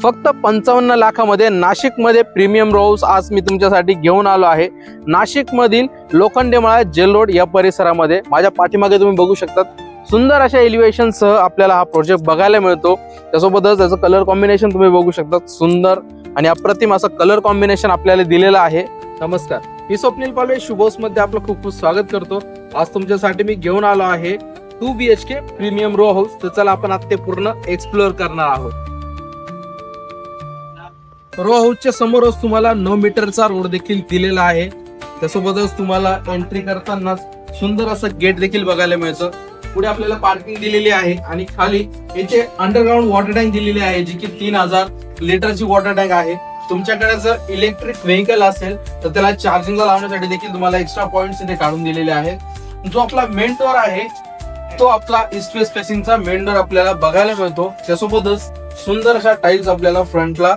फक्त 55 लाखामध्ये नाशिकमध्ये premium row house आज मी तुमच्यासाठी घेऊन आलो आहे। नाशिकमधील लोखंडेमाळा जेल रोड या परिसरामध्ये माझ्या पाठीमागे तुम्ही बघू शकतात सुंदर अशा एलिव्हेशन सह आपल्याला हा प्रोजेक्ट बघायला मिळतो। त्यासोबतच त्याचं कलर कॉम्बिनेशन तुम्ही बघू शकता, सुंदर आणि अप्रतिम असं कलर कॉम्बिनेशन आपल्याला दिलेलं आहे। नमस्कार, मी स्वप्नील पालवे शुभोस मध्ये आपलं खूप खूप स्वागत करतो। आज तुमच्यासाठी मी घेऊन आलो आहे 2 BHK प्रीमियम रो हाऊस। तर चला आपण आता ते पूर्ण एक्सप्लोर करणार आहोत। रो हाऊसच्या समोरच तुम्हाला 9 मीटरचा रोड देखील दिलेला आहे। त्यासोबतच तुम्हाला एंट्री करताना सुंदर असं गेट देखील बघायला मिळतं। पुढे आपल्याला पार्किंग दिलेली आहे आणि खाली याचे अंडरग्राउंड वॉटर टँक दिलेली आहे, जी की 3000 लिटरची वॉटर टँक आहे। तुमच्याकडे जर इलेक्ट्रिक व्हेकल असेल तर त्याला चार्जिंगला लावण्यासाठी देखील तुम्हाला एक्स्ट्रा पॉइंट्स इथे काढून दिलेले आहेत। जो आपला मेन डोर आहे तो आपला ईस्ट वेस्ट फेसिंगचा मेन डोर आपल्याला बघायला मिळतो। त्यासोबतच सुंदर अशा टाइल्स आपल्याला फ्रंटला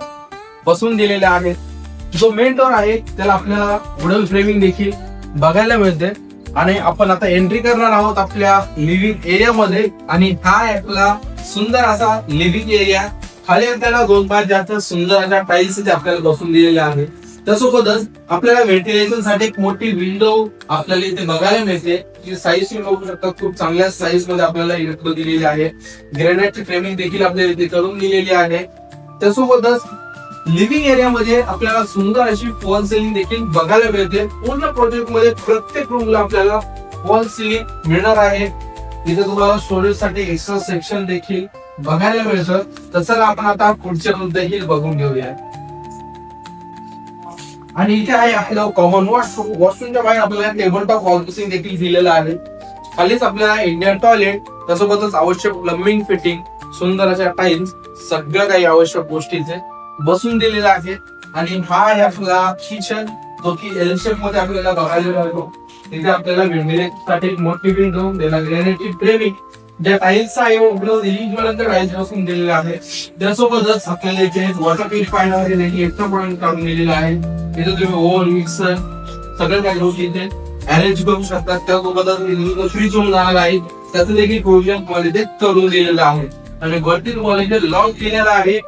बसवून दिलेल्या आहेत। जो मेन डोर आहे त्याला आपल्याला वुडन फ्रेमिंग देखील बघायला मिळते आणि आपण आता एंट्री करणार आहोत आपल्या लिव्हिंग एरिया मध्ये। आणि हा आपला सुंदर असा लिव्हिंग एरिया, खाली आपल्याला 2 बाय जास्त सुंदर अशा टाइल्स आपल्याला बसवून दिलेल्या आहेत। त्यासोबतच आपल्याला व्हेंटिलेशन साठी एक मोठी विंडो आपल्याला इथे बघायला मिळते, जी साईज तुम्ही बघू शकता खूप चांगल्या साईज मध्ये आपल्याला इथे दिलेली आहे। ग्रेनाइटची फ्रेमिंग देखील आपल्याला इथे करून दिलेली आहे। त्यासोबतच लिव्हिंग एरिया मध्ये आपल्याला सुंदर अशी फॉल सिलिंग देखील बघायला मिळते। पूर्ण प्रोजेक्ट मध्ये प्रत्येक रूमला आपल्याला फॉल सिलिंग मिळणार आहे। इथे तुम्हाला स्टोरेज साठी एक्स्ट्रा सेक्शन देखील बघायला मिळतं। तसं आपण आता पुढचे रूम देखील बघून घेऊया। आणि इथे आहे आपलं कॉमन वॉशरूम। वॉशरूमच्या बाहेर आपल्याला टेबल टॉप वॉशबेसिन देखील दिलेला आहे। खालीच आपल्याला इंडियन टॉयलेट, त्यासोबतच आवश्यक प्लंबिंग फिटिंग, सुंदर अशा टाइल्स, सगळं काही आवश्यक गोष्टीचे बसून दिलेला आहे। आणि हा आहे आपला किचन, जो की एल शेप मध्ये आपल्याला बघायला मिळतो। तिथे आपल्याला व्हेंटिलेशनसाठी एक मोठी विंडो, त्याला ग्रेनाइटची फ्रेमिंग, ज्या टाइल्स आहे टाइल्स बसून दिलेला आहे। त्यासोबतच आपल्याला इथे वॉटर प्युरिफायर देखील एक्स्ट्रा पॉइंट काढून दिलेला आहे। इथे तुम्ही ओव्हन, मिक्सर सगळ्या काही गोष्टी इथे अरेंज करू शकता। त्यासोबतच फ्रीज होऊन जाणार आहे, त्याचं देखील प्रोव्हिजन क्वालिटी करून दिलेलं आहे। आणि वरती तुम्हाला इथे लॉक केलेला आहे।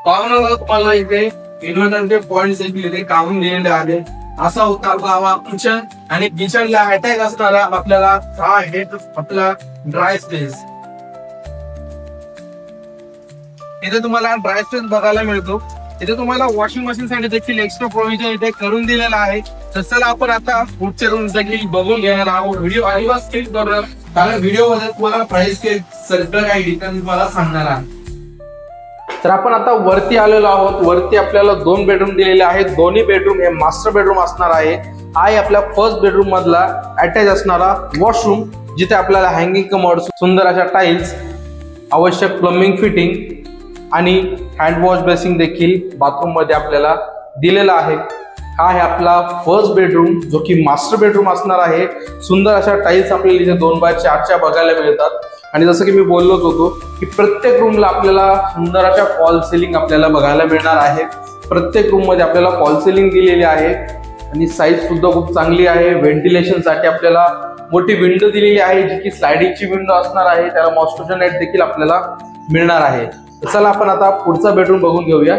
पावनाला तुम्हाला इथे इन्व्हर्टरचे पॉइंट्स देखील इथे काढून दिलेले आहे। असा होता आपला किचन। आणि किचनला अटॅच असणारा आपल्याला हा आहे आपला ड्राय स्पेस। इथे तुम्हाला ड्राय स्पेस बघायला मिळतो। इथे तुम्हाला वॉशिंग मशीन साठी देखील एक्स्ट्रा प्रोव्हिजन इथे करून दिलेला आहे। तर चला आपण आता पुढचे रूम देखील बघून घेणार आहोत। व्हिडिओ अजिबात स्किप करू नका, कारण व्हिडिओ मध्ये तुम्हाला प्राइस के सगळं काही डिटेल तुम्हाला सांगणार आहे। तर आपण आता वरती आलेलो आहोत। वरती आपल्याला 2 बेडरूम दिलेले आहेत। दोन्ही बेडरूम हे मास्टर बेडरूम असणार आहे। हा आहे आपल्या फर्स्ट बेडरूम मधला अटॅच असणारा वॉशरूम, जिथे आपल्याला हँगिंग कमोड, सुंदर अशा टाइल्स, आवश्यक प्लंबिंग फिटिंग आणि हँड वॉश बेसिंग देखील बाथरूम मध्ये आपल्याला दिलेला आहे। हा आहे आपला फर्स्ट बेडरूम, जो की मास्टर बेडरूम असणार आहे। सुंदर अशा टाइल्स आपल्याला इथे 2 बाय 4च्या बघायला मिळतात। आणि जसं की मी बोललोच होतो की प्रत्येक रूमला आपल्याला सुंदर अशा फॉल सिलिंग आपल्याला बघायला मिळणार आहे। प्रत्येक रूम मध्ये आपल्याला फॉल सिलिंग दिलेली आहे आणि साईज सुद्धा खूप चांगली आहे। व्हेंटिलेशन साठी आपल्याला मोठी विंडो दिलेली आहे, जी की स्लायडिंगची विंडो असणार आहे। त्याला मॉस्किटो नेट देखील आपल्याला मिळणार आहे। चला आपण आता पुढचा बेडरूम बघून घेऊया।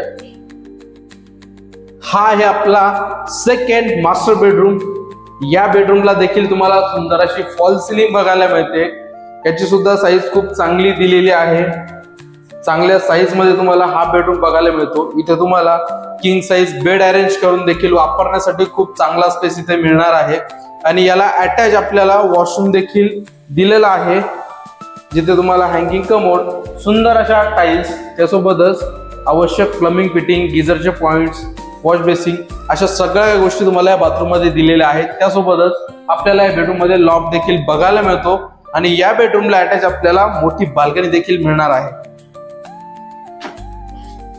हा आहे आपला सेकंड मास्टर बेडरूम। या बेडरूमला देखील तुम्हाला सुंदर अशी फॉल सिलिंग बघायला मिळते। याची सुद्धा साईज खूप चांगली दिलेली आहे। चांगल्या साईज मध्ये तुम्हाला हा बेडरूम बघायला मिळतो। इथे तुम्हाला किंग साईज बेड अरेंज करून देखील वापरण्यासाठी खूप चांगला स्पेस इथे मिळणार आहे। आणि याला अटॅच आपल्याला वॉशरूम देखील दिलेला आहे, जिथे तुम्हाला हँगिंग कमोड, सुंदर अशा टाइल्स, त्यासोबतच आवश्यक प्लंबिंग फिटिंग, गिझरचे पॉइंट्स, वॉश बेसिंग अशा सगळ्या गोष्टी तुम्हाला या बाथरूम मध्ये दिलेल्या आहेत। त्यासोबतच आपल्याला या बेडरूम मध्ये लॉफ्ट देखील बघायला मिळतो। आणि या बेडरूमला अटॅच आपल्याला मोठी बाल्कनी देखील मिळणार आहे।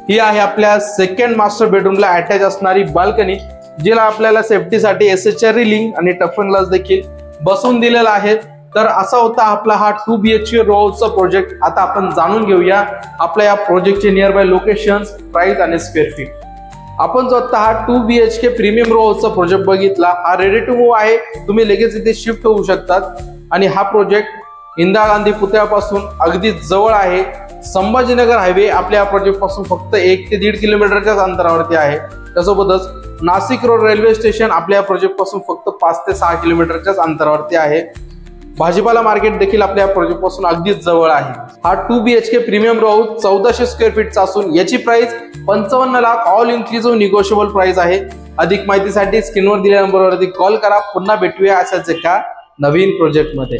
ही आहे आपल्या सेकंड मास्टर बेडरूमला अटॅच असणारी बाल्कनी, जिला आपल्याला सेफ्टीसाठी SHR रिलिंग आणि टफन ग्लास देखील बसवून दिलेला आहे। तर असा होता आपला हा 2 BHK रो हाऊसचा प्रोजेक्ट। आता आपण जाणून घेऊया आपल्या या प्रोजेक्टचे नियर बाय लोकेशन्स, प्राइस आणि स्क्वेअर फीट। आपण जो आता हा 2 BHK प्रीमियम रो हाऊसचा प्रोजेक्ट बघितला, हा रेडी टू मूव्ह आहे। तुम्ही लगेच इथे शिफ्ट होऊ शकतात। आणि हा प्रोजेक्ट इंदिरा गांधी पुतळ्यापासून अगदी जवळ आहे। संभाजीनगर हायवे आपल्या प्रोजेक्ट पासून फक्त 1 ते 1.5 किलोमीटरच्याच अंतरावरती आहे. त्यासोबतच नाशिक रोड रेल्वे स्टेशन आपल्या प्रोजेक्ट पासून फक्त 5 ते 6 किलोमीटरच्याच अंतरावरती आहे. भाजीपाला मार्केट देखील आपल्या प्रोजेक्ट पासून अगदीच जवळ आहे. हा 2 BHK premium row house 1400 square फीटचा असून याची price 55 lakh all inclusive negotiable price आहे. अधिक माहितीसाठी स्क्रीनवर दिलेल्या नंबरवरती कॉल करा. पुन्हा भेटूया अशाच एका नवीन प्रोजेक्ट मध्ये.